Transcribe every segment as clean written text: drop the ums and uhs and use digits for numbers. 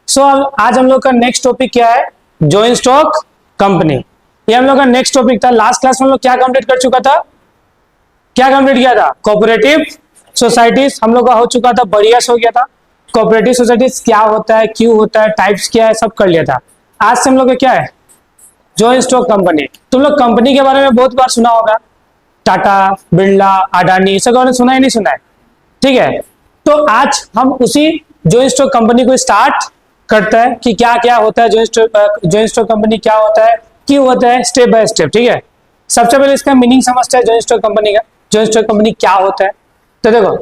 सो आज हम लोग का नेक्स्ट टॉपिक क्या है? Joint stock company. ये हम लोग का नेक्स्ट टॉपिक था। लास्ट क्लास में हम लोग क्या कंप्लीट कर चुका था? क्या कंप्लीट किया था? कोऑपरेटिव सोसाइटीज हम लोग का हो चुका था, बढ़िया से हो गया था। कोऑपरेटिव सोसाइटीज क्या होता है, क्यों होता है, टाइप्स क्या है, सब कर लिया था। आज से हम लोग का क्या है? Joint stock company. तुम लोग कंपनी के बारे में बहुत बार सुना होगा, टाटा, बिरला, अडानी, सब आपने सुना है नहीं सुना है? ठीक है, तो आज हम उसी जॉइंट स्टॉक कंपनी को स्टार्ट करते हैं कि क्या क्या होता है जॉइंट स्टॉक कंपनी, क्या होता है, क्यों होता है, स्टेप बाय स्टेप। ठीक है, सबसे पहले इसका मीनिंग समझते हैं जॉइंट स्टॉक कंपनी का। जॉइंट स्टॉक कंपनी क्या होता है? तो देखो,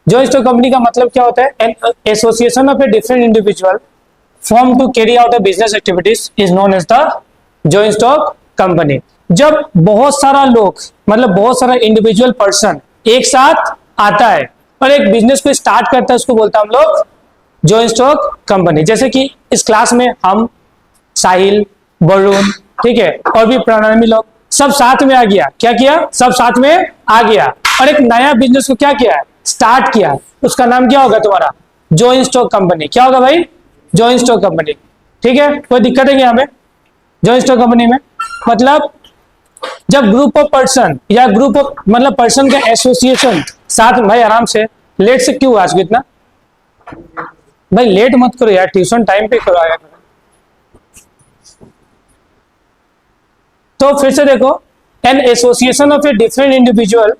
जॉइंट स्टॉक कंपनी का मतलब क्या होता है? An association of a different individual form to carry out a business activities is known as the joint stock company. जब बहुत सारा लोग, मतलब बहुत सारा इंडिविजुअल पर्सन एक साथ आता है और एक बिजनेस को स्टार्ट करता है, उसको बोलता है हम लोग जॉइंट स्टॉक कंपनी। जैसे कि इस क्लास में हम, साहिल, वरुण, ठीक है, और भी प्राणायामी लोग सब साथ में आ गया। क्या किया? सब साथ में आ गया और एक नया बिजनेस को क्या किया? स्टार्ट किया। उसका नाम क्या होगा तुम्हारा? Joint stock company. क्या होगा भाई? Joint stock company. ठीक है, कोई दिक्कत है क्या हमें जॉइंट स्टॉक कंपनी में? मतलब जब ग्रुप ऑफ पर्सन या ग्रुप ऑफ मतलब पर्सन का एसोसिएशन साथ में, भाई आराम से, लेट से क्यों आज इतना? भाई लेट मत करो यार, ट्यूशन टाइम पे करो आया करो। तो फिर से देखो, an association of a different individual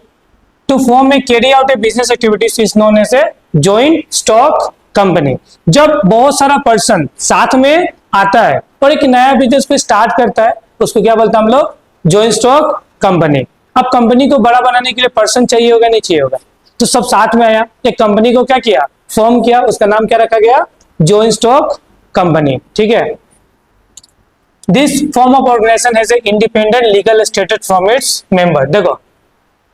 to form a carry out a business activities is known as a joint stock company. जब बहुत सारा पर्सन साथ में आता है और एक नया बिजनेस को स्टार्ट करता है, उसको क्या बोलते हैं हम लोग? Joint stock company. अब कंपनी को बड़ा बनाने के लिए पर्सन चाहिए होगा, नहीं चाहिए होगा? तो सब साथ में आया, एक कंपनी को क्या किया? फॉर्म किया। उसका नाम क्या रखा गया? Joint stock company. ठीक है, this form of organisation has a independent legal status from its member. देखो,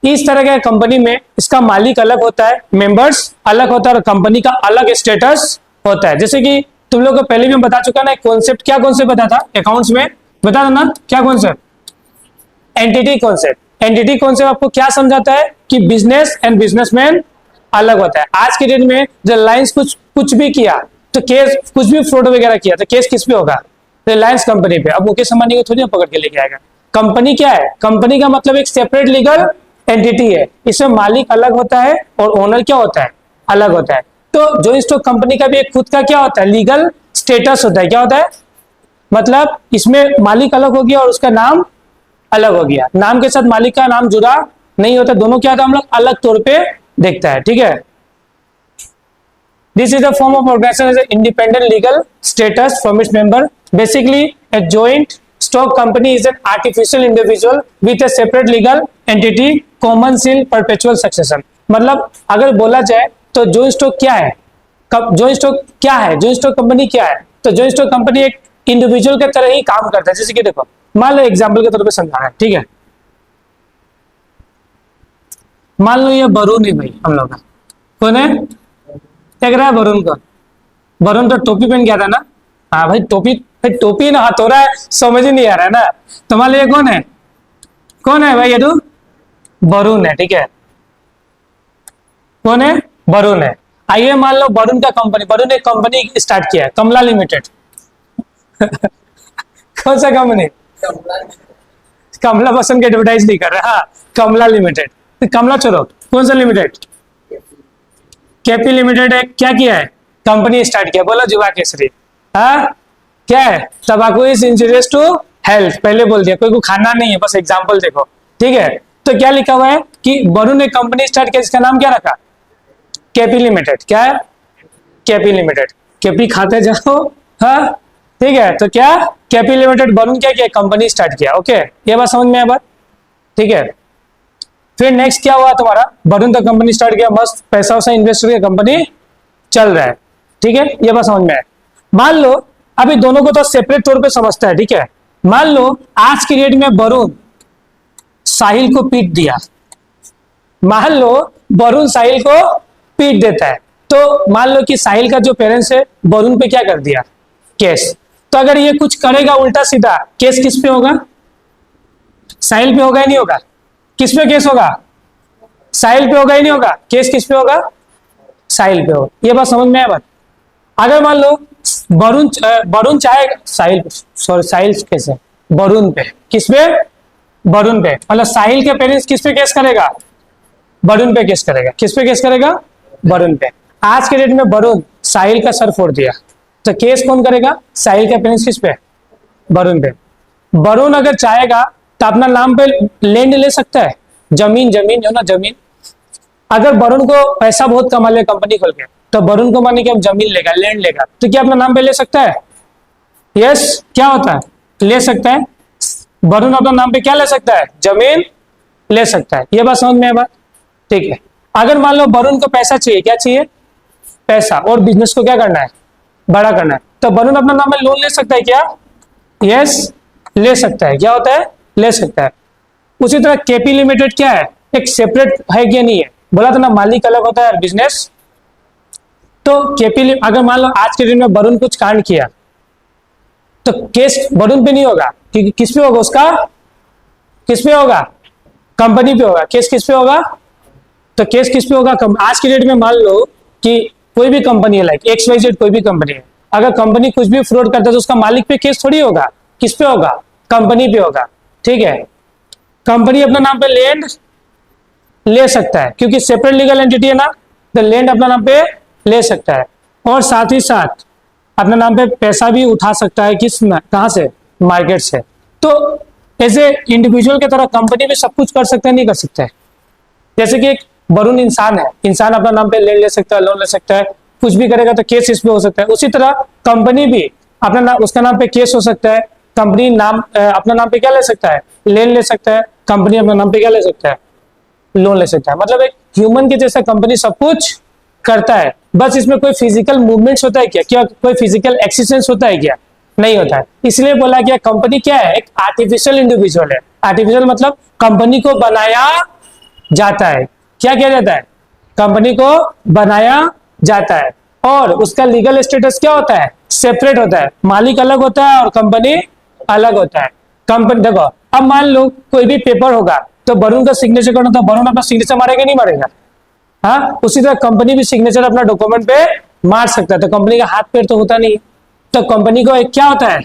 इस तरह के कंपनी में इसका मालिक अलग होता है, मेंबर्स अलग होता है और कंपनी का अलग स्टेटस होता है। जैसे कि तुम लोग को पहले भी मैं बता चुका ना, कॉन्सेप्ट। क्या कॉन्सेप्ट बता था अकाउंट्स में? बता दो ना, क्या concept? Entity concept. Entity concept आपको क्या समझाता है कि बिजनेस एंड बिजनेसमैन अलग होता है। आज के डेट में रिलायंस कुछ भी किया तो केस, कुछ भी फ्रॉड वगैरह किया तो केस किस पे होगा? रिलायंस कंपनी पे। अब मुकेश अंबानी को थोड़ी ना पकड़ के लेके आएगा। कंपनी क्या है? कंपनी का मतलब एक सेपरेट लीगल एंटिटी है। इसमें मालिक अलग होता है और ओनर क्या होता है? अलग होता है। तो जॉइंट स्टॉक कंपनी का भी एक खुद का क्या होता है? लीगल स्टेटस होता है। क्या होता है? मतलब इसमें मालिक अलग हो गया और उसका नाम अलग हो गया। नाम के साथ मालिक का नाम जुड़ा नहीं होता, दोनों क्या होता है? हम लोग अलग तौर पे देखता है। ठीक है, this is the form of organisation as independent legal status from its member. Basically a joint stock company is an artificial individual with a separate legal entity, common seal, perpetual succession. मतलब अगर बोला जाए तो joint stock क्या है? Joint stock क्या है? Joint stock company क्या है? तो जॉइंट स्टॉक कंपनी एक इंडिविजुअल के तरह ही काम करता है। जैसे कि देखो, मान लो एग्जाम्पल के तौर पे समझाना है। ठीक है, मान लो ये वरुण है भाई, हम लोग का कौन है? देख रहा है वरुण को? वरुण तो टोपी पहन गया था ना? हाँ भाई, टोपी, भाई टोपी ना हाथ हो रहा है, समझ ही नहीं आ रहा है ना। तो मान लो ये कौन है? कौन है भाई? ये तो वरुण है। ठीक है, कौन है? वरुण है। आइए मान लो वरुण का कंपनी, वरुण एक कंपनी स्टार्ट किया है, कमला लिमिटेड। कौन सा कंपनी? कमला बसन की एडवर्टाइज नहीं कर रहा। हाँ, कमला लिमिटेड। तो कमला छोड़ो, कौन सा लिमिटेड? केपी लिमिटेड है। क्या किया है? कंपनी स्टार्ट किया। बोलो जुबा केसरी। हाँ, क्या है? तंबाकू इज इंजूरियस टू हेल्थ। पहले बोल दिया, कोई को खाना नहीं है, बस एग्जांपल देखो। ठीक है, तो क्या लिखा हुआ है कि वरुण ने कंपनी स्टार्ट किया, जिसका नाम क्या रखा? KP limited. क्या है? KP limited. केपी खाते जाओ। हाँ, ठीक है, तो क्या केपी लिमिटेड, वरुण क्या किया? कंपनी स्टार्ट किया। ओके, ये बात समझ में आया बात? ठीक है, फिर नेक्स्ट क्या हुआ तुम्हारा? वरुण तो कंपनी स्टार्ट किया, मस्त पैसा वैसा इन्वेस्ट करके कंपनी चल रहा है। ठीक है, ये बात समझ में आया। मान लो अभी दोनों को तो सेपरेट तौर पे समझता है। ठीक है, मान लो आज की डेट में वरुण साहिल को पीट दिया। मान लो वरुण साहिल को पीट देता है, तो मान लो कि साहिल का जो पेरेंट्स है वरुण पे क्या कर दिया? केस। तो अगर ये कुछ करेगा उल्टा सीधा, केस किस पे होगा? साहिल पे होगा ही नहीं होगा? किस पे केस होगा? साहिल पे होगा ही नहीं होगा? केस किस पे होगा? साहिल पे होगा। ये बात समझ में आया बात? अगर मान लो वरुण चाहे साहिल, सॉरी साहिल कैसे, वरुण पे, किस पे, वरुण पे, मतलब साहिल के पेरेंट्स किस पे केस करेगा, वरुण पे केस करेगा, किस पे केस करेगा, वरुण पे। आज के डेट में वरुण साहिल का सर फोड़ दिया, तो केस कौन करेगा, साहिल के पेरेंट्स किस पे, वरुण पे। वरुण अगर चाहेगा तो अपना नाम पे लैंड ले सकता है, जमीन, जमीन जो ना जमीन, अगर वरुण को पैसा बहुत कमा ले कंपनी खोल के, तो वरुण को माने कि हम जमीन लेगा, लैंड लेगा, तो क्या अपना नाम पे ले सकता है, यस, क्या होता है, ले सकता है। वरुण अपना नाम पे क्या ले सकता है, जमीन ले सकता है। ये बात समझ में है बात, ठीक है। अगर मान लो वरुण को पैसा चाहिए, क्या चाहिए, पैसा, और बिजनेस को क्या करना है, बड़ा करना है, तो वरुण अपना नाम पे लोन ले सकता है क्या, यस, ले सकता है, क्या होता है, ले सकता है। उसी तरह केपी लिमिटेड क्या है, एक सेपरेट है क्या, नहीं है, बोला था ना मालिक अलग होता है बिजनेस। तो केपी, अगर मान लो आज के दिन में वरुण कुछ कांड किया, तो केस वरुण पे नहीं होगा, क्योंकि किस पे होगा उसका, किस पे होगा, कंपनी पे होगा। केस किस पे होगा, तो केस किस पे होगा, आज की डेट में मान लो कि कोई भी कंपनी है, लाइक XYZ कोई भी कंपनी है, अगर कंपनी कुछ भी फ्रॉड करता है तो उसका मालिक पे केस थोड़ी होगा, किस पे होगा, कंपनी पे होगा, ठीक है। कंपनी अपना नाम पे लैंड ले सकता है, क्योंकि सेपरेट लीगल एंटिटी है ना, तो लैंड अपना नाम पे ले सकता है, और साथ ही साथ अपने नाम पे पैसा भी उठा सकता है, किस में, कहां से, मार्केट से। तो एज ए इंडिविजुअल की तरह कंपनी भी सब कुछ कर सकता है, नहीं कर सकता है। जैसे कि एक वरुण इंसान है, इंसान अपना नाम पे ले सकता है, लोन ले सकता है, कुछ भी करेगा तो केस इस पे हो सकता है। उसी तरह कंपनी भी अपना नाम, उसका नाम पे केस हो सकता है, कंपनी नाम अपना नाम पे क्या ले सकता है, लेन ले सकता है, कंपनी अपना नाम पे क्या ले सकता है, लोन ले सकता है। मतलब एक ह्यूमन के जैसा कंपनी सब कुछ करता है, बस इसमें कोई फिजिकल मूवमेंट्स होता है क्या, क्या कोई फिजिकल एक्सिस्टेंस होता है क्या, नहीं होता है। इसलिए बोला गया कंपनी क्या है, एक आर्टिफिशियल इंडिविजुअल है। आर्टिफिशियल मतलब कंपनी को बनाया जाता है, क्या किया जाता है, कंपनी को बनाया जाता है, और उसका लीगल स्टेटस क्या होता है, सेपरेट होता है, मालिक अलग होता है और कंपनी अलग होता है। कंपनी देखो, अब मान लो कोई भी पेपर होगा तो वरुण का सिग्नेचर करना था, वरुण अपना सिग्नेचर मारेगा नहीं मारेगा, हाँ, उसी तरह कंपनी भी सिग्नेचर अपना डॉक्यूमेंट पे मार सकता है। तो कंपनी का हाथ पैर तो होता नहीं, तो कंपनी को एक क्या होता है,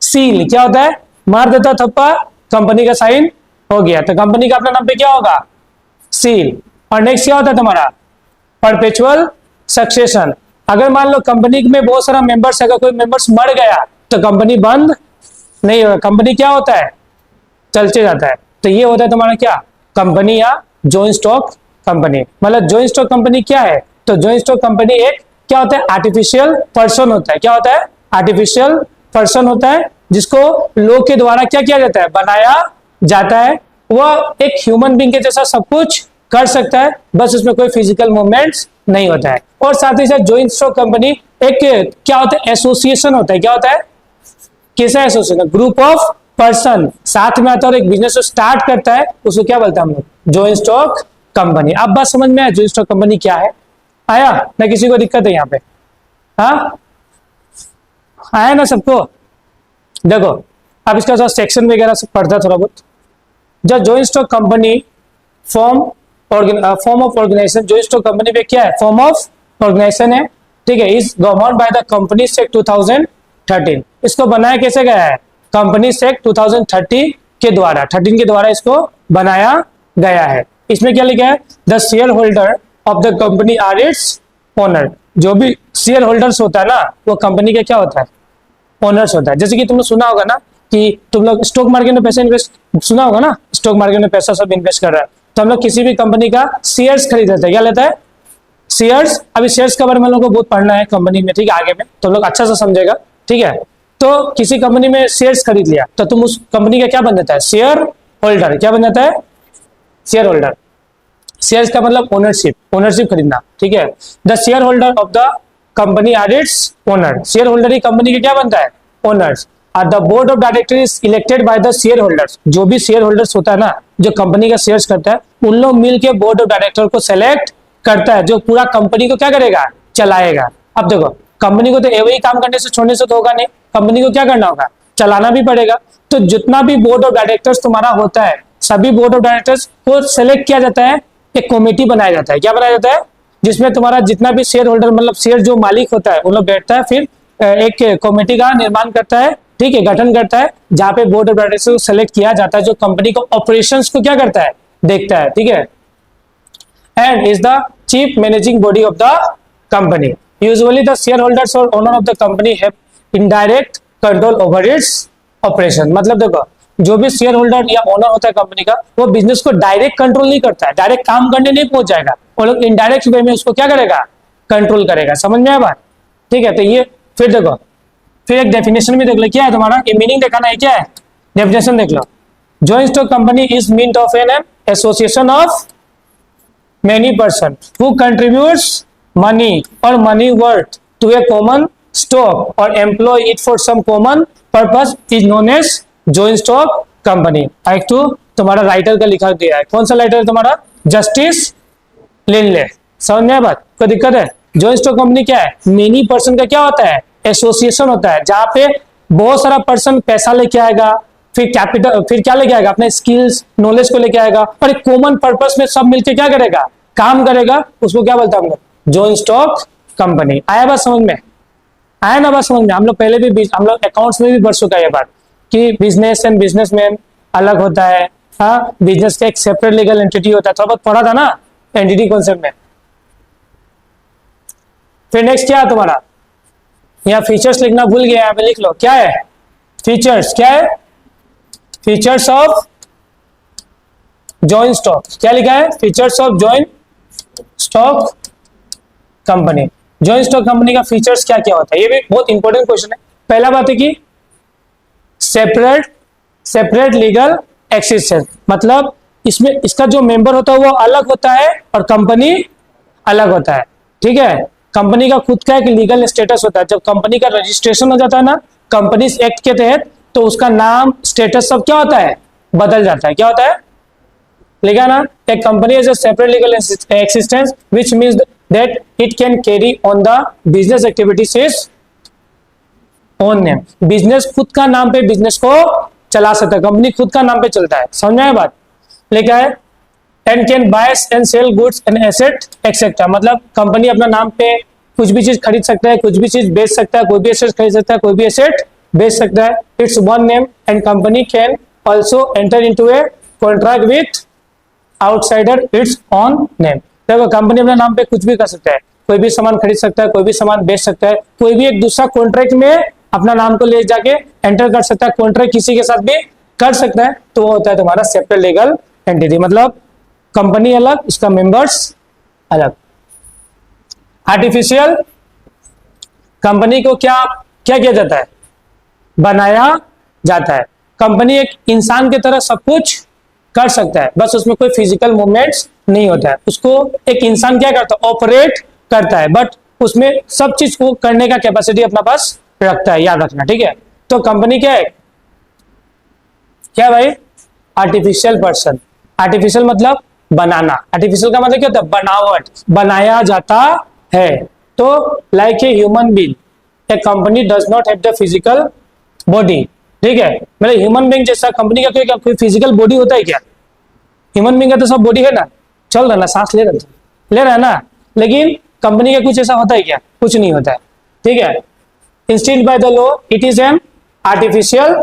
सील, क्या होता है, मार देता थप्पा, कंपनी का साइन हो गया, तो कंपनी का अपना नाम पे क्या होगा, सील। और नेक्स्ट क्या होता है तुम्हारा, परपेचुअल सक्सेशन। अगर मान लो कंपनी में बहुत सारा मेंबर्स है, अगर कोई मेंबर्स मर गया तो कंपनी बंद नहीं होगा, कंपनी क्या होता है, चलते जाता है। तो ये होता है तुम्हारा क्या, कंपनी या जॉइंट स्टॉक कंपनी। मतलब जॉइंट स्टॉक कंपनी क्या है, तो जॉइंट स्टॉक कंपनी एक क्या होता है, आर्टिफिशियल पर्सन होता है। क्या होता है, आर्टिफिशियल पर्सन होता है, जिसको लोग के द्वारा क्या किया जाता है, बनाया जाता है। वह एक ह्यूमन बीइंग के जैसा सब कुछ कर सकता है, बस उसमें कोई फिजिकल मूवमेंट्स नहीं होता है। और साथ ही साथ जॉइंट स्टॉक कंपनी एक क्या होता है, एसोसिएशन होता है। क्या होता है, कैसा एसोसिएशन, ग्रुप ऑफ पर्सन साथ में आता है और एक बिजनेस स्टार्ट करता है, उसको क्या बोलते हैं हम लोग, जॉइंट स्टॉक कंपनी। अब बात समझ में आया जॉइंट स्टॉक कंपनी क्या है, आया ना, किसी को दिक्कत है यहाँ पे, हाँ आया ना सबको। देखो अब इसका जो सेक्शन वगैरह सब पढ़ता थोड़ा बहुत। जब joint stock company form of organisation, joint stock company पे क्या है, फॉर्म ऑफ ऑर्गेनाइजेशन है, ठीक है। Is govern by the companies act 2013। इसको बनाया कैसे गया है, कंपनीज एक्ट 2013 के द्वारा, 13 के द्वारा इसको बनाया गया है। इसमें क्या लिखा है, the share holder of the company are its owner. जो भी शेयर होल्डर्स होता है ना, वो कंपनी का क्या होता है, ओनर्स होता है। जैसे कि तुमने सुना होगा ना कि तुम लोग स्टॉक मार्केट में पैसा इन्वेस्ट, सुना होगा ना, स्टॉक मार्केट में पैसा सब इन्वेस्ट कर रहा है, तो हम लोग किसी भी कंपनी का शेयर्स खरीद लेते हैं। क्या लेता है, शेयर्स। अभी शेयर्स के बारे में हम लोग को बहुत पढ़ना है कंपनी में, ठीक है, आगे में तो लोग अच्छा से समझेगा, ठीक है। तो किसी कंपनी में शेयर्स खरीद लिया तो तुम उस कंपनी का क्या बन जाता है, शेयर होल्डर। क्या बन जाता है, शेयर होल्डर। शेयर्स का मतलब ओनरशिप, ओनरशिप खरीदना, ठीक है। The share holder of the company are its owner. Share holder ही कंपनी के क्या बनता है, ओनर्स। और the board of director is elected by the share holders. जो भी शेयर होल्डर्स होता है ना, जो कंपनी का शेयर्स करता है, उन लोग मिलकर बोर्ड ऑफ डायरेक्टर को सेलेक्ट करता है, जो पूरा कंपनी को क्या करेगा, चलाएगा। अब देखो कंपनी को तो वही काम करने से छोड़ने से तो होगा नहीं, कंपनी को क्या करना होगा, चलाना भी पड़ेगा। तो जितना भी बोर्ड ऑफ डायरेक्टर्स तुम्हारा होता है, सभी बोर्ड ऑफ डायरेक्टर्स को सेलेक्ट किया जाता है, एक कमेटी बनाया जाता है। क्या बनाया जाता है, जिसमें तुम्हारा जितना भी शेयर होल्डर, मतलब शेयर जो मालिक होता है, उन लोग बैठता है, फिर एक कमेटी का निर्माण करता है, ठीक है, गठन करता है, जहां पे बोर्ड ऑफ डायरेक्टर्स को सेलेक्ट किया जाता है, जो कंपनी को ऑपरेशंस को क्या करता है, देखता है, ठीक है, and is the chief managing body of the company. Usually the share holders और owner of the company have indirect control over its operation. मतलब देखो, जो भी शेयर होल्डर या ओनर होता है कंपनी का, वो बिजनेस को डायरेक्ट कंट्रोल नहीं करता है, डायरेक्ट काम करने नहीं पहुंच जाएगा, वो लोग इनडायरेक्ट वे में उसको क्या करेगा, कंट्रोल करेगा. समझ में आया बात, ठीक है. तो ये फिर देखो, फिर एक डेफिनेशन भी देख लो, क्या है तुम्हारा, ये मीनिंग दिखाना है, क्या है डेफिनेशन देख लो. Joint stock company is meant of an association of many person who contributes money or money worth to a common stock or employ it for some common purpose is known as joint stock company. एक तो तुम्हारा writer का लिखा दिया है, कौन सा writer है तुम्हारा, जस्टिस लिनले. समझ में बात, कोई दिक्कत है. जॉइंट स्टॉक कंपनी क्या है, मेनी पर्सन का क्या होता है, एसोसिएशन होता है, जहां पे बहुत सारा पर्सन पैसा लेके आएगा, फिर कैपिटल, फिर क्या लेके आएगा, अपने स्किल्स नॉलेज को लेके आएगा, और एक कॉमन पर्पस में सब मिलके क्या करेगा, काम करेगा. उसको क्या बोलता है हम लोग, जॉइंट स्टॉक कंपनी. आया बात समझ में, आया ना बात समझ में. हम लोग पहले भी, हम लोग अकाउंट्स में भी पढ़ चुका है ये बात कि बिजनेस एंड बिजनेसमैन अलग होता है. हाँ, बिजनेस का एक सेपरेट लीगल एंटिटी होता है, थोड़ा बहुत पढ़ा था ना एंटिटी कॉन्सेप्ट में. फिर नेक्स्ट क्या है तुम्हारा, यहाँ फीचर्स लिखना भूल गया, यहाँ पे लिख लो, क्या है फीचर्स, क्या है फीचर्स ऑफ जॉइंट स्टॉक. क्या लिखा है, features of joint stock company. Joint stock company का फीचर्स क्या क्या होता है, ये भी बहुत इंपॉर्टेंट क्वेश्चन है. पहला बात है कि सेपरेट लीगल एक्सिस्टेंस, मतलब इसमें इसका जो मेंबर होता है वो अलग होता है और कंपनी अलग होता है, ठीक है. कंपनी का खुद का एक लीगल स्टेटस होता है. जब कंपनी का रजिस्ट्रेशन हो जाता है ना कंपनीज एक्ट के तहत, तो उसका नाम, स्टेटस सब क्या होता है, बदल जाता है. क्या होता है, लिखा ना, एक company is a separate legal existence which means that it can carry on the business activities its own name. Business खुद का नाम पे बिजनेस को चला सकता है, कंपनी खुद का नाम पे चलता है. समझ में आया बात, लिखा है and can buy and sell goods and asset etc. मतलब कंपनी अपना नाम पे कुछ भी चीज खरीद सकता है, कुछ भी चीज बेच सकता है, कोई भी एसेट खरीद सकता है, कोई भी एसेट बेच सकता है. It's one name and company can also enter into a contract with outsider it's on name. देखो, कंपनी अपने नाम पे कुछ भी कर सकता है, कोई भी सामान खरीद सकता है, कोई भी सामान बेच सकता है, कोई भी एक दूसरा कॉन्ट्रैक्ट में अपना नाम को ले जाके एंटर कर सकता है, कॉन्ट्रैक्ट किसी के साथ भी कर सकता है. तो वो होता है तुम्हारा सेपरेट लीगल एंटिटी. मतलब कंपनी अलग, उसका मेंबर्स अलग. आर्टिफिशियल कंपनी को क्या क्या किया जाता है, बनाया जाता है. कंपनी एक इंसान की तरह सब कुछ कर सकता है, बस उसमें कोई फिजिकल मूवमेंट्स नहीं होता है. उसको एक इंसान क्या करता है, ऑपरेट करता है, बट उसमें सब चीज को करने का कैपेसिटी अपना पास रखता है, याद रखना, ठीक है. तो कंपनी क्या है, क्या भाई, आर्टिफिशियल पर्सन. आर्टिफिशियल मतलब बनाना, आर्टिफिशियल का मतलब क्या होता है, बनावट, बनाया जाता है. तो like a human being, A company does not have the physical body, ठीक है. मतलब ह्यूमन बीइंग जैसा कंपनी का कोई फिजिकल बॉडी होता है क्या, ह्यूमन बीइंग का तो सब बॉडी है ना, चल रहा है ना, सांस ले रहा है ना, लेकिन कंपनी का कुछ ऐसा होता है क्या, कुछ नहीं होता है, ठीक है. Institute bye the law it is an artificial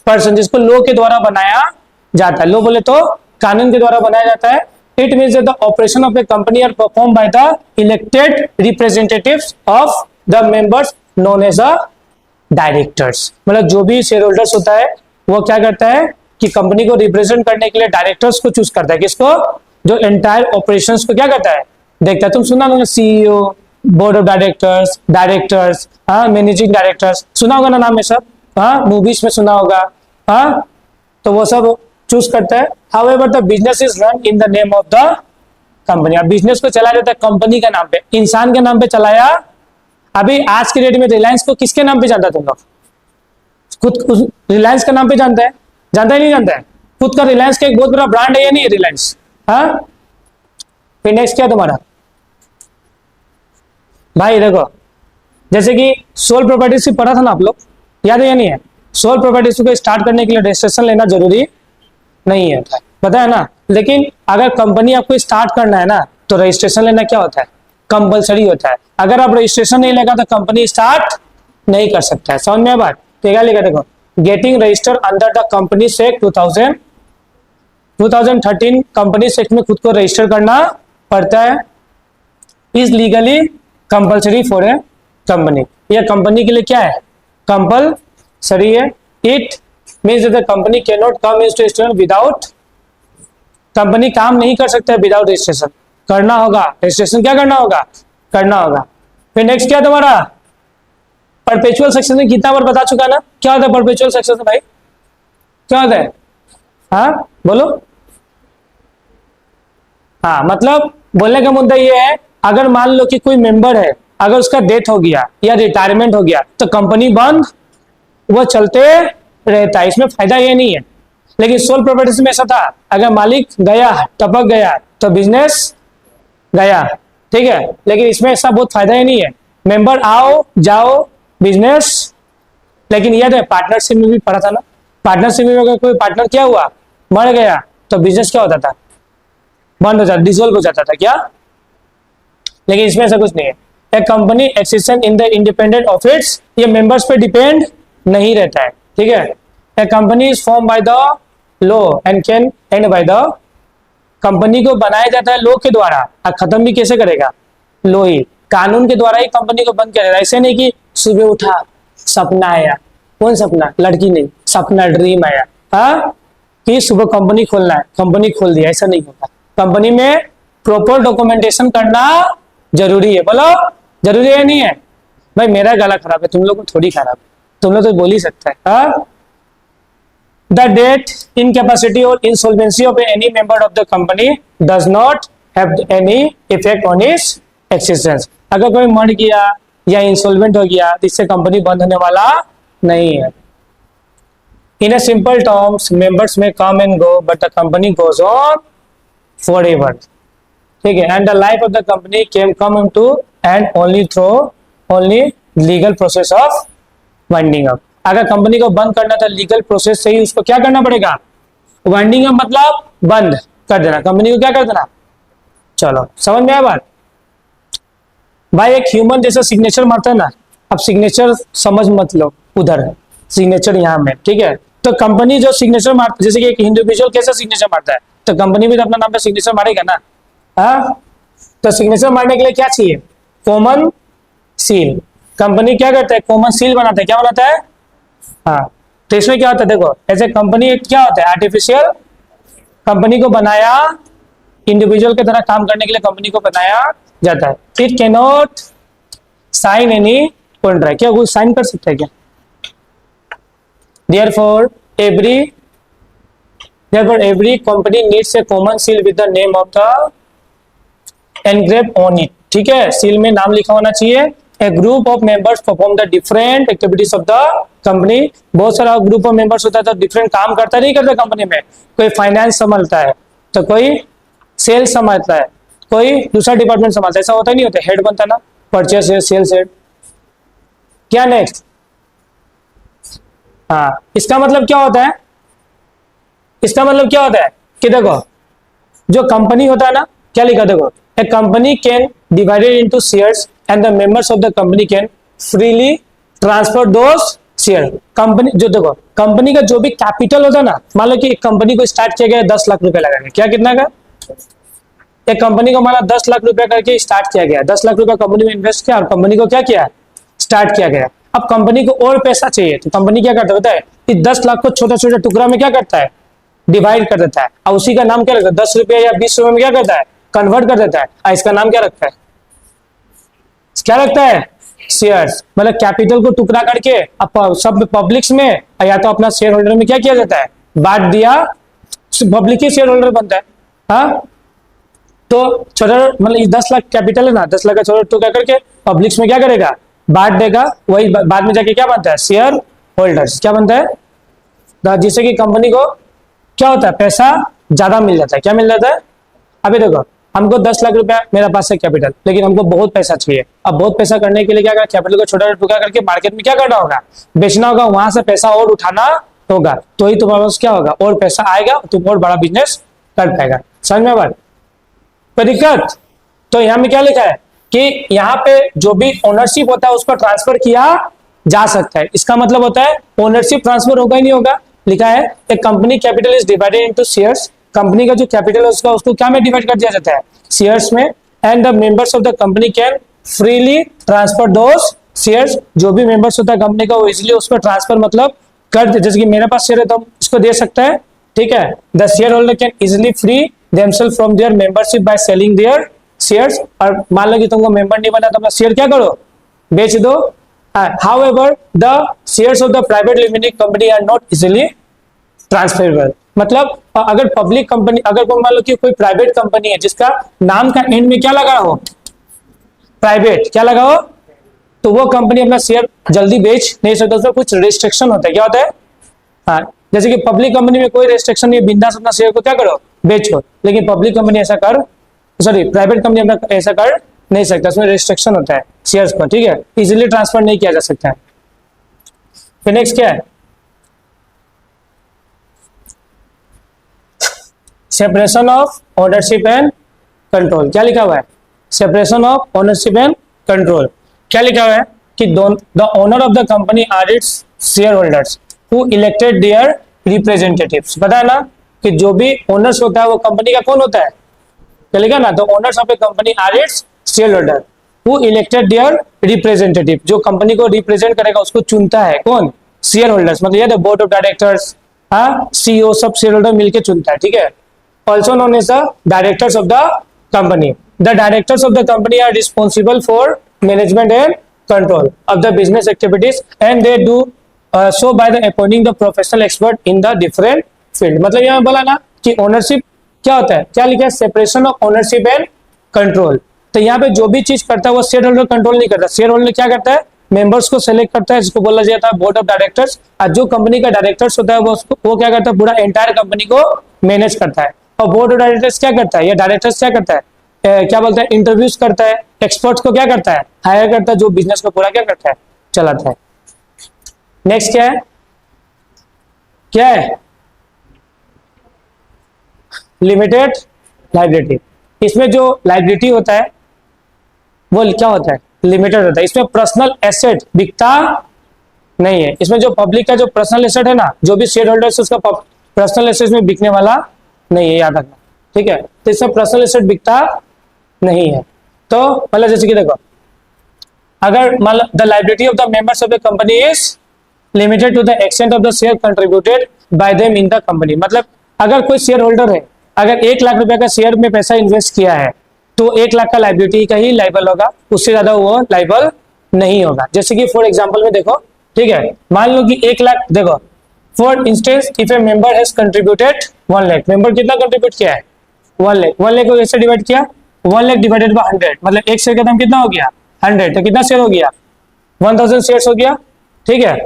person, जिसको लॉ के द्वारा बनाया जाता है. लॉ बोले तो कानून के द्वारा बनाया जाता है. It means the operation of a company are perform by the elected representatives of the members known as a directors. मतलब जो भी शेयर होल्डर्स होता है वो क्या करता है कि कंपनी को रिप्रेजेंट करने के लिए डायरेक्टर्स को चूज करता है. किसको, जो एंटायर ऑपरेशंस को क्या करता है, देखता है. तुम सुना होगा CEO, board of directors, directors, हाँ, मैनेजिंग डायरेक्टर्स, सुना होगा ना नाम में सब, हाँ, मूवीज में सुना होगा, हाँ. तो वो सब चूज करता है. However the business is run in the name of the company. अब बिजनेस को चलाया जाता है कंपनी के नाम पे, इंसान के नाम पे चलाया. अभी आज के डेट में रिलायंस को किसके नाम पे जानता है तुम लोग, खुद रिलायंस का नाम पे जानता है ही नहीं जानता है. खुद का रिलायंस का एक बहुत बड़ा ब्रांड है या नहीं, रिलायंस, हाँ. फिर नेक्स्ट क्या तुम्हारा भाई, देखो जैसे कि सोल प्रॉपर्टीज से पढ़ा था ना आप लोग, याद है या नहीं है. सोल प्रॉपर्टीज को स्टार्ट करने के लिए रजिस्ट्रेशन लेना जरूरी नहीं है, पता है ना. लेकिन अगर कंपनी आपको स्टार्ट करना है ना, तो रजिस्ट्रेशन लेना क्या होता है, कंपलसरी होता है. अगर आप रजिस्ट्रेशन नहीं लेगा तो कंपनी स्टार्ट नहीं कर सकता है। समझ में बात? तो क्या लिखा देखो, getting register under the company act 2013 company act में खुद को रजिस्टर करना पड़ता है। Is legally compulsory for a company, यह कंपनी के लिए क्या है? कंपल्सरी है। It means the company can not come into registration without, company काम नहीं कर सकता है विदाउट रजिस्ट्रेशन, करना होगा रजिस्ट्रेशन। क्या करना होगा? करना होगा। फिर नेक्स्ट क्या तुम्हारा? परपेचुअल सक्सेशन कितना बार बता चुका ना, क्या होता है परपेचुअल सक्सेशन भाई? क्या होता है? हाँ बोलो। हाँ मतलब बोलने का मुद्दा ये है, अगर मान लो कि कोई मेंबर है, अगर उसका डेथ हो गया या रिटायरमेंट हो गया तो कंपनी बंद, वो चलते रहता है, इसमें फायदा ये नहीं है। लेकिन सोल प्रॉपर्टीज में ऐसा था, अगर मालिक गया, टपक गया तो बिजनेस गया, ठीक है। लेकिन इसमें ऐसा बहुत फायदा ही नहीं है, मेंबर आओ जाओ बिजनेस। लेकिन याद है पार्टनरशिप में भी पढ़ा था ना, पार्टनरशिप में अगर कोई पार्टनर क्या हुआ, मर गया, तो बिजनेस क्या होता था? बंद हो जाता, डिसॉल्व हो जाता था क्या? लेकिन इसमें ऐसा कुछ नहीं है। A company existence in the independent of its, ये मेंबर्स पे डिपेंड नहीं रहता है, ठीक है। A company is form by the law and can and by the, company को बनाया जाता है लॉ के द्वारा और खत्म भी कैसे करेगा? लॉ ही, कानून के द्वारा ही कंपनी को बंद करेगा। ऐसे नहीं कि सुबह उठा सपना आया, कौन सपना? लड़की नहीं, सपना ड्रीम आया, हाँ कि सुबह कंपनी खोलना है, कंपनी खोल दिया, ऐसा नहीं होता। कंपनी में प्रॉपर डॉक्यूमेंटेशन करना जरूरी है। बोलो जरूरी है नहीं है? भाई मेरा गला खराब है, तुम लोग को थोड़ी खराब है, तुम लोग तो बोल ही सकता है। हाँ, द डेट इनकैपेसिटी और insolvency of any member of the company does not have any effect on it's existence. अगर कोई मर गया या इंसॉल्वेंट हो गया तो इससे कंपनी बंद होने वाला नहीं है। इन ए सिंपल टर्म्स, मेंबर्स में come and go but the company goes on forever, ठीक है। And the life of the company can come into and only through only legal process of winding up. अगर company को बंद करना था legal process से ही उसको क्या करना पड़ेगा? वाइंडिंग अप मतलब बंद कर देना, कंपनी को क्या कर देना। चलो समझ में आया बात? भाई एक ह्यूमन जैसा सिग्नेचर मारता है ना, अब सिग्नेचर समझ मत लो, उधर सिग्नेचर यहाँ में, ठीक है। तो कंपनी जो सिग्नेचर मारता, जैसे कि एक इंडिविजुअल कैसा सिग्नेचर मारता है, तो कंपनी भी तो अपना नाम पे सिग्नेचर मारेगा ना। हाँ, तो सिग्नेचर मारने के लिए क्या चाहिए? Common seal. कंपनी क्या करता है? कॉमन सील बनाता है। क्या बनाता है? हाँ, तो इसमें क्या होता है देखो, एज ए कंपनी क्या होता है? आर्टिफिशियल, कंपनी को बनाया इंडिविजुअल की तरह काम करने के लिए कंपनी को बनाया जाता है। It can not sign any contract, क्या कोई साइन कर सकता है क्या? Therefore, every company needs a common seal with the name of the engraved on it, ठीक है। सील में नाम लिखा होना चाहिए। A group of members perform the different activities of the company, बहुत सारा ग्रुप ऑफ मेंबर्स होता है तो डिफरेंट काम करता नहीं करता कंपनी में। कोई फाइनेंस संभालता है, तो कोई सेल्स संभालता है, कोई दूसरा डिपार्टमेंट संभालता है, ऐसा होता नहीं होता? हेड बनता ना, परचेस हेड, सेल्स हेड। क्या नेक्स्ट? हाँ, इसका मतलब क्या होता है? इसका मतलब क्या होता है कि देखो जो कंपनी होता है ना, क्या लिखा देखो, a company can divided into shares and the members of the company can freely transfer those share. Company जो देखो, कंपनी का जो भी कैपिटल होता है ना, मान लो कि एक कंपनी को स्टार्ट किया गया 10 लाख रुपए लगा के, क्या कितना का? एक कंपनी को माना 10 लाख रुपए करके स्टार्ट किया गया, 10 लाख रुपए कंपनी में इन्वेस्ट किया और कंपनी को क्या किया? स्टार्ट किया गया। अब कंपनी को और पैसा चाहिए तो कंपनी क्या करता है? कि 10 लाख को छोटा छोटा टुकड़ा में क्या करता है? डिवाइड कर देता है, और उसी का नाम क्या रखता है? 10 रुपया या 20 रुपए में क्या करता है? कन्वर्ट कर देता है, और इसका नाम क्या रखता है? क्या रखता है? शेयर्स। मतलब कैपिटल को टुकड़ा करके सब पब्लिक्स में या तो अपना शेयर होल्डर में क्या किया जाता है? बांट दिया, पब्लिक ही शेयर होल्डर बनता है। हाँ, तो छोटा मतलब 10 लाख कैपिटल है ना, 10 लाख का छोटा टुकड़ा करके पब्लिक्स में क्या करेगा? बांट देगा, वही बाद में जाके क्या बनता है? Share holders. क्या बनता है? जिससे कि कंपनी को क्या होता है? पैसा ज्यादा मिल जाता है। क्या मिल जाता है? अभी देखो, हमको 10 लाख रुपया मेरा पास है कैपिटल, लेकिन हमको बहुत पैसा चाहिए। अब बहुत पैसा करने के लिए क्या करना? कैपिटल को छोटा टुकड़ा करके मार्केट में क्या करना होगा? बेचना होगा, वहां से पैसा और उठाना होगा, तो ही तुम्हारे पास क्या होगा? और पैसा आएगा, तुम और बड़ा बिजनेस कर पाएगा। समझ में बात? कोई दिक्कत? तो यहाँ में क्या लिखा है कि यहाँ पे जो भी ओनरशिप होता है उसको ट्रांसफर किया जा सकता है। इसका मतलब होता है ओनरशिप ट्रांसफर होगा ही नहीं होगा। लिखा है a company capital is divided into shares, company का जो कैपिटल है उसको क्या में डिवाइड कर दिया जाता है, शेयर्स में। And the members of the company can freely transfer those shares, जो भी मेंबर्स होता है कंपनी का वो इजीली उसको ट्रांसफर मतलब कर दे। जैसे कि मेरे पास शेयर है तो इसको दे सकता है, ठीक है। The share holder can easily free themselves from their membership by selling their shares. और मान लो कि तुमको मेंबर नहीं बना तो अपना शेयर क्या करो, बेच दो। However the shares of the private limited company are not easily transferable. मतलब अगर पब्लिक कंपनी, अगर मान लो कि कोई प्राइवेट कंपनी है जिसका नाम का एंड में क्या लगा हो, प्राइवेट क्या लगा हो, तो वो कंपनी अपना शेयर जल्दी बेच नहीं सकता, उसमें कुछ रिस्ट्रिक्शन होता है। क्या होता है, हाँ, जैसे कि पब्लिक कंपनी में कोई रिस्ट्रिक्शन नहीं, बिंदास अपना शेयर को क्या करो, बेचो। लेकिन पब्लिक कंपनी ऐसा कर, सॉरी प्राइवेट कंपनी अपना ऐसा कर नहीं सकता, उसमें रिस्ट्रिक्शन होता है शेयर्स को, ठीक है, इजीली ट्रांसफर नहीं किया जा सकता है। फिर नेक्स्ट क्या है, separation of ownership and control. क्या लिखा हुआ है, separation of ownership and control. क्या लिखा हुआ है कि the owner of the company are its share holders who elected their representatives. पता है ना कि जो भी ओनर्स होता है वो कंपनी का कौन होता है, चलेगा ना। तो owners of a company are its share holder who elected their representative, जो कंपनी को रिप्रेजेंट करेगा उसको चुनता है कौन, शेयर होल्डर्स। मतलब ये बोर्ड ऑफ डायरेक्टर्स, हाँ, सीईओ सब शेयर होल्डर मिलकर चुनता है, ठीक है। Also known as the directors of the company. The directors of the company are responsible for management and control of the business activities and they do so by the appointing the professional expert in the different field। मतलब यहाँ बोला ना कि ownership क्या होता है, क्या लिखा है, separation of ownership and control. तो यहाँ पे जो भी चीज करता है वो शेयर होल्डर कंट्रोल नहीं करता। शेयर होल्डर क्या करता है, मेंबर्स को सेलेक्ट करता है जिसको बोला जाता है बोर्ड ऑफ डायरेक्टर्स। और जो कंपनी का डायरेक्टर्स होता है वो क्या करता है, पूरा एंटायर कंपनी को मैनेज करता है। और बोर्ड ऑफ डायरेक्टर्स क्या करता है, या डायरेक्टर्स क्या करता है, क्या बोलते हैं, इंटरव्यूज करता है, एक्सपर्ट्स को क्या करता है, हायर करता है, जो बिजनेस को पूरा क्या करता है, चलाता है। नेक्स्ट क्या है, क्या है, लिमिटेड लाइबिलिटी। इसमें जो लाइबिलिटी होता है वो क्या होता है, लिमिटेड होता है। इसमें पर्सनल एसेट बिकता नहीं है। इसमें जो पब्लिक का जो पर्सनल एसेट है ना, जो भी शेयर होल्डर्स उसका पर्सनल एसेट में बिकने वाला नहीं है, याद रखना, ठीक है। तो इसमें पर्सनल एसेट बिकता नहीं है। तो मतलब जैसे कि देखो, अगर मान लो the liability of the members of the company is limited to the extent of the share contributed by them in the company. मतलब अगर कोई शेयर होल्डर है, अगर 1 लाख रुपए का शेयर में पैसा इन्वेस्ट किया है तो 1 लाख का लाइबिलिटी का ही लाइबल होगा, उससे ज्यादा वो लाइबल नहीं होगा। जैसे कि फॉर एग्जांपल में देखो, ठीक है, मान लो कि 1 लाख, देखो for instance if A member has contributed 1 lakh, member कितना कंट्रीब्यूट किया है, 1 लाख। 1 लाख को कैसे डिवाइड किया, 1 लाख डिवाइडेड बाय 100, मतलब एक शेयर का दाम कितना हो गया, 100, तो कितना शेयर हो गया, 1000 शेयर्स हो गया, ठीक है।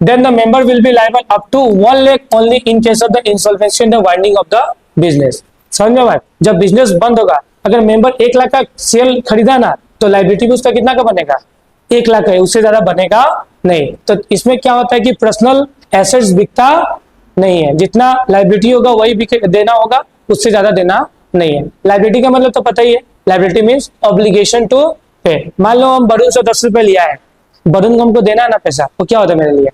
Then the member will be liable up to 1 lakh only in case of the insolvency and the winding of the business। समझ में भाई, जब बिजनेस बंद होगा, अगर मेंबर 1 लाख का शेयर खरीदा ना, तो लाइबिलिटी भी उसका कितना का बनेगा, 1 लाख है, उससे ज्यादा बनेगा नहीं। तो इसमें क्या होता है कि पर्सनल एसेट्स बिकता नहीं है, जितना लाइबिलिटी होगा वही देना होगा, उससे ज्यादा देना नहीं है। लाइबिलिटी का मतलब तो पता ही है, लाइबिलिटी मीन्स ऑब्लिगेशन टू पे। मान लो हम वरुण से 10 रुपए लिया है, वरुण को हमको देना है ना पैसा, वो क्या होता है मेरे लिए,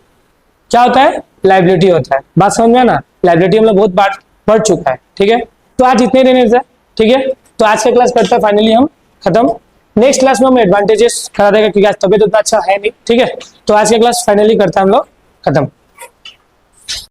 क्या होता है, लाइबिलिटी होता है। बात समझ में ना, लाइबिलिटी हम लोग बहुत बार पढ़ चुका है, ठीक है। तो आज इतने देने से, ठीक है। तो आज का क्लास करते हैं फाइनली हम खत्म। नेक्स्ट क्लास में हम एडवांटेजेस करा देगा, क्योंकि आज तबियत उतना अच्छा है नहीं, ठीक है। तो आज का क्लास फाइनली करते हैं हम लोग खत्म।